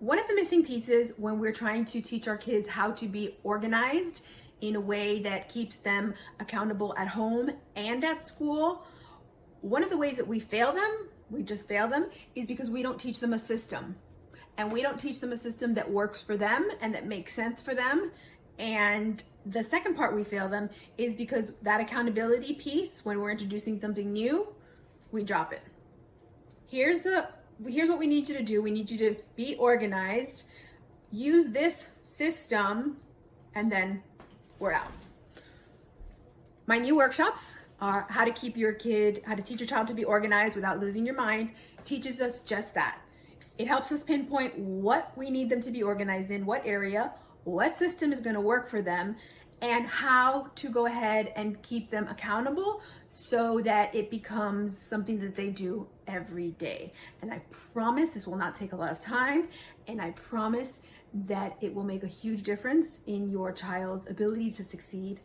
One of the missing pieces when we're trying to teach our kids how to be organized in a way that keeps them accountable at home and at school, one of the ways that we just fail them, is because we don't teach them a system. And we don't teach them a system that works for them and that makes sense for them. And the second part we fail them is because that accountability piece, when we're introducing something new, we drop it. Here's what we need you to do. We need you to be organized, use this system, and then we're out. My new workshops are how to teach your child to be organized without losing your mind. Teaches us just that. It helps us pinpoint what we need them to be organized in, what area, what system is going to work for them, and how to go ahead and keep them accountable so that it becomes something that they do every day. And I promise this will not take a lot of time, and I promise that it will make a huge difference in your child's ability to succeed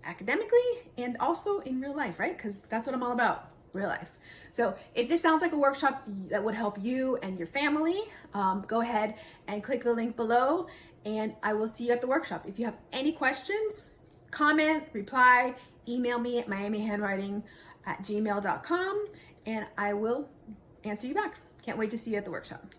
academically and also in real life, right? Because that's what I'm all about, real life. So if this sounds like a workshop that would help you and your family, go ahead and click the link below, and I will see you at the workshop. If you have any questions, comment, reply, email me at miamihandwriting@gmail.com, and I will answer you back. Can't wait to see you at the workshop.